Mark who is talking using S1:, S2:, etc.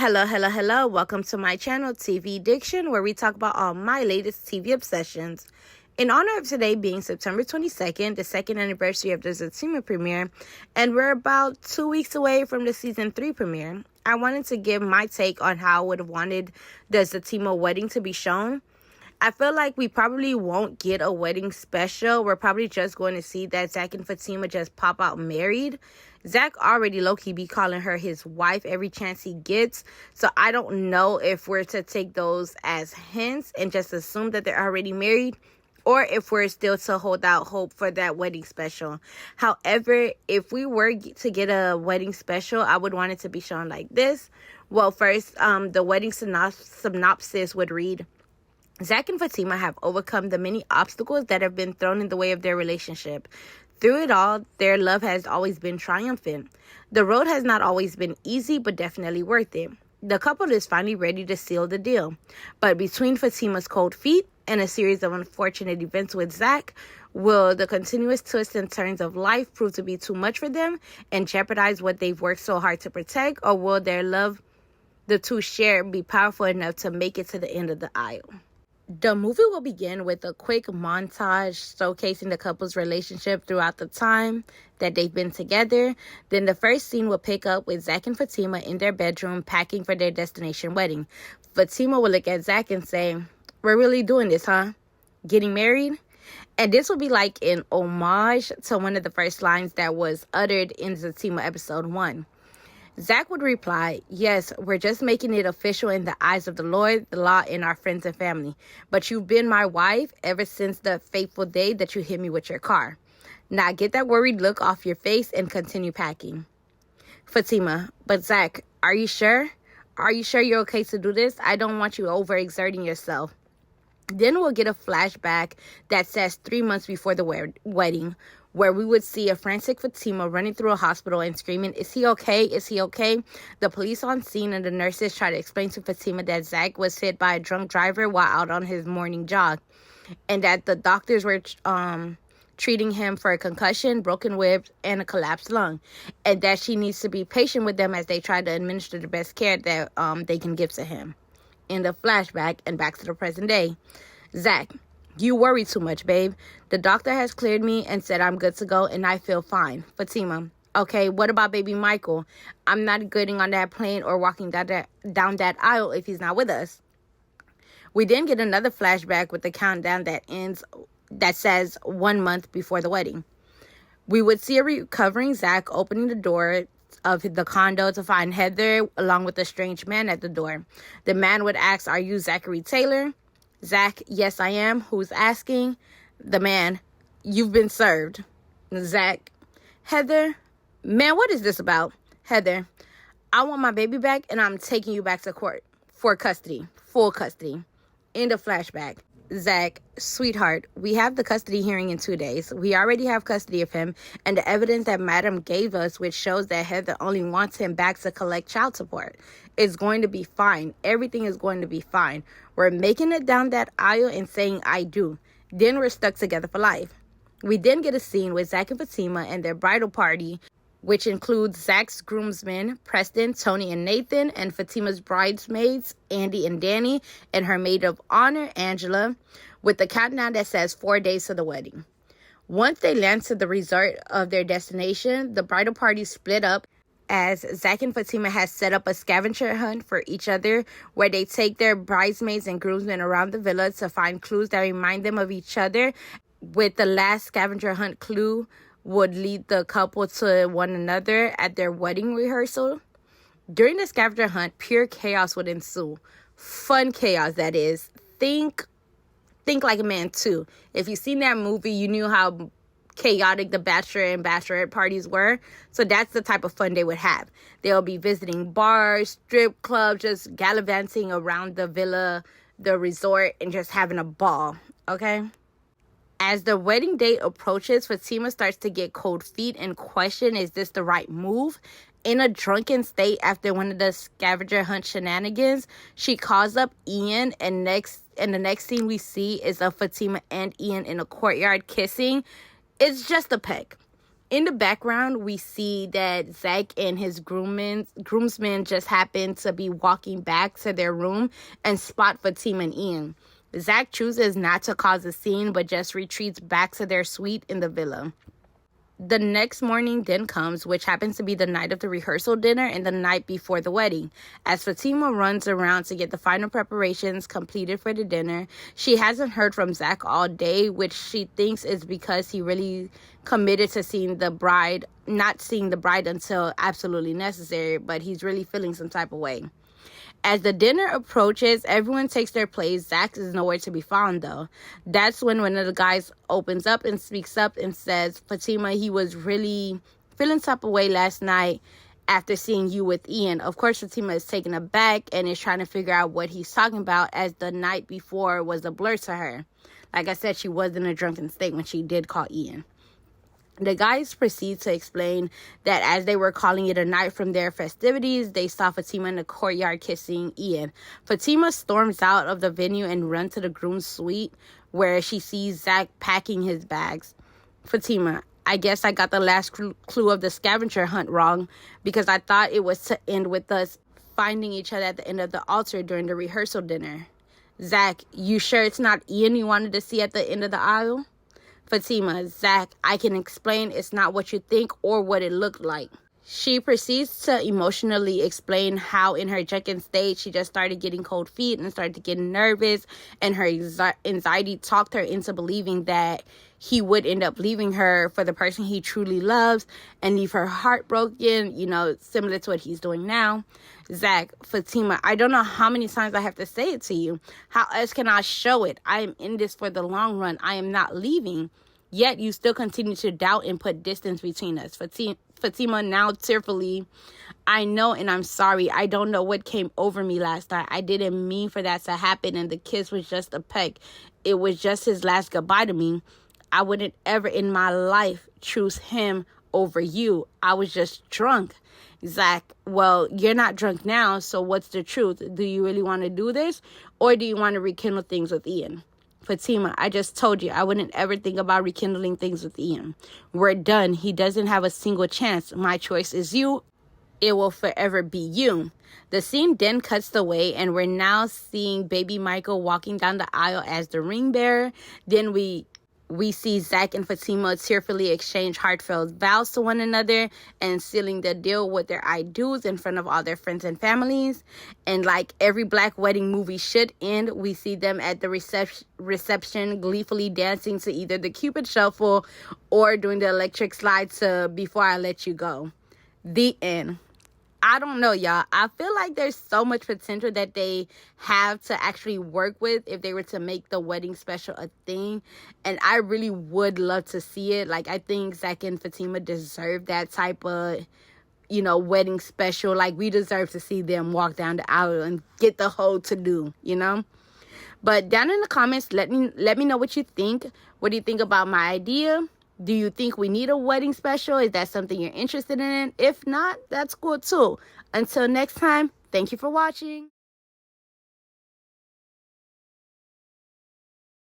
S1: Hello. Welcome to my channel, TV-DICTION, where we talk about all my latest TV obsessions. In honor of today being September 22nd, the second anniversary of the Zatima premiere, and we're about 2 weeks away from the season 3 premiere, I wanted to give my take on how I would have wanted the Zatima wedding to be shown. I feel like we probably won't get a wedding special. We're probably just going to see that Zach and Fatima just pop out married. Zach already low-key be calling her his wife every chance he gets. So I don't know if we're to take those as hints and just assume that they're already married, or if we're still to hold out hope for that wedding special. However, if we were to get a wedding special, I would want it to be shown like this. Well, first, the wedding synopsis would read, Zach and Fatima have overcome the many obstacles that have been thrown in the way of their relationship. Through it all, their love has always been triumphant. The road has not always been easy, but definitely worth it. The couple is finally ready to seal the deal. But between Fatima's cold feet and a series of unfortunate events with Zach, will the continuous twists and turns of life prove to be too much for them and jeopardize what they've worked so hard to protect? Or will their love, the two share, be powerful enough to make it to the end of the aisle? The movie will begin with a quick montage showcasing the couple's relationship throughout the time that they've been together. Then the first scene will pick up with Zach and Fatima in their bedroom packing for their destination wedding. Fatima will look at Zach and say, "We're really doing this, huh? Getting married?" And this will be like an homage to one of the first lines that was uttered in Zatima episode 1. Zach would reply, "Yes, we're just making it official in the eyes of the Lord, the law, and our friends and family. But you've been my wife ever since the fateful day that you hit me with your car. Now get that worried look off your face and continue packing." Fatima, "But Zach, are you sure? Are you sure you're okay to do this? I don't want you overexerting yourself." Then we'll get a flashback that says 3 months before the wedding, where we would see a frantic Fatima running through a hospital and screaming, "Is he okay? Is he okay?" The police on scene and the nurses try to explain to Fatima that Zach was hit by a drunk driver while out on his morning jog, and that the doctors were treating him for a concussion, broken ribs, and a collapsed lung, and that she needs to be patient with them as they try to administer the best care that they can give to him. In the flashback and back to the present day, Zach, "You worry too much, babe. The doctor has cleared me and said I'm good to go and I feel fine." Fatima, "Okay, what about baby Michael? I'm not getting on that plane or walking down that aisle if he's not with us." We then get another flashback with the countdown that says 1 month before the wedding. We would see a recovering Zach opening the door of the condo to find Heather along with a strange man at the door. The man would ask, "Are you Zachary Taylor?" Zach, "Yes, I am. Who's asking?" The man, "You've been served." Zach, "Heather, man, what is this about?" Heather, "I want my baby back and I'm taking you back to court for custody, full custody." In the flashback, Zach, "Sweetheart, we have the custody hearing in 2 days. We already have custody of him and the evidence that Madam gave us, which shows that Heather only wants him back to collect child support. It's going to be fine. Everything is going to be fine. We're making it down that aisle and saying 'I do.' Then we're stuck together for life." We then get a scene with Zach and Fatima and their bridal party, which includes Zach's groomsmen, Preston, Tony, and Nathan, and Fatima's bridesmaids, Andy and Danny, and her maid of honor, Angela, with the countdown that says 4 days to the wedding. Once they land to the resort of their destination, the bridal party split up as Zach and Fatima has set up a scavenger hunt for each other, where they take their bridesmaids and groomsmen around the villa to find clues that remind them of each other, with the last scavenger hunt clue would lead the couple to one another at their wedding rehearsal. During the scavenger hunt, pure chaos would ensue. Fun chaos, that is. Think Like a Man 2. If you've seen that movie, you knew how chaotic the bachelor and bachelorette parties were. So that's the type of fun they would have. They'll be visiting bars, strip clubs, just gallivanting around the villa, the resort, and just having a ball. Okay? As the wedding date approaches, Fatima starts to get cold feet and question, is this the right move? In a drunken state after one of the scavenger hunt shenanigans, she calls up Ian, and the next scene we see is of Fatima and Ian in a courtyard kissing. It's just a peck. In the background, we see that Zach and his groomsmen just happen to be walking back to their room and spot Fatima and Ian. Zach chooses not to cause a scene, but just retreats back to their suite in the villa. The next morning then comes, which happens to be the night of the rehearsal dinner and the night before the wedding. As Fatima runs around to get the final preparations completed for the dinner, she hasn't heard from Zach all day, which she thinks is because he really committed to not seeing the bride until absolutely necessary, but he's really feeling some type of way. As the dinner approaches, everyone takes their place. Zach is nowhere to be found, though. That's when one of the guys opens up and speaks up and says, Fatima, he was really feeling type of way last night after seeing you with Ian. Of course, Fatima is taken aback and is trying to figure out what he's talking about, as the night before was a blur to her. Like I said, she was in a drunken state when she did call Ian. The guys proceed to explain that as they were calling it a night from their festivities, they saw Fatima in the courtyard kissing Ian. Fatima storms out of the venue and runs to the groom's suite, where she sees Zach packing his bags. Fatima, I guess I got the last clue of the scavenger hunt wrong, because I thought it was to end with us finding each other at the end of the altar during the rehearsal dinner. Zach, you sure it's not Ian you wanted to see at the end of the aisle? Fatima, Zach, I can explain it's not what you think or what it looked like. She proceeds to emotionally explain how in her drunken state she just started getting cold feet and started getting nervous, and her anxiety talked her into believing that he would end up leaving her for the person he truly loves and leave her heartbroken, similar to what he's doing now. Zach, Fatima, I don't know how many times I have to say it to you. How else can I show it? I am in this for the long run. I am not leaving. Yet you still continue to doubt and put distance between us. Fatima, now tearfully, I know and I'm sorry. I don't know what came over me last night. I didn't mean for that to happen, and the kiss was just a peck. It was just his last goodbye to me. I wouldn't ever in my life choose him over you. I was just drunk. Zach, well, you're not drunk now, so what's the truth? Do you really want to do this, or do you want to rekindle things with Ian? Fatima, I just told you I wouldn't ever think about rekindling things with Ian. We're done. He doesn't have a single chance. My choice is you. It will forever be you. The scene then cuts away, and we're now seeing baby Michael walking down the aisle as the ring bearer. Then we see Zach and Fatima tearfully exchange heartfelt vows to one another and sealing the deal with their I do's in front of all their friends and families. And like every black wedding movie should end, we see them at the reception gleefully dancing to either the Cupid Shuffle or doing the electric slide to Before I Let You Go. The end. I don't know, y'all. I feel like there's so much potential that they have to actually work with if they were to make the wedding special a thing. And I really would love to see it. Like, I think Zach and Fatima deserve that type of, wedding special. Like, we deserve to see them walk down the aisle and get the whole to-do, But down in the comments, let me know what you think. What do you think about my idea? Do you think we need a wedding special? Is that something you're interested in? If not, that's cool too. Until next time, thank you for watching.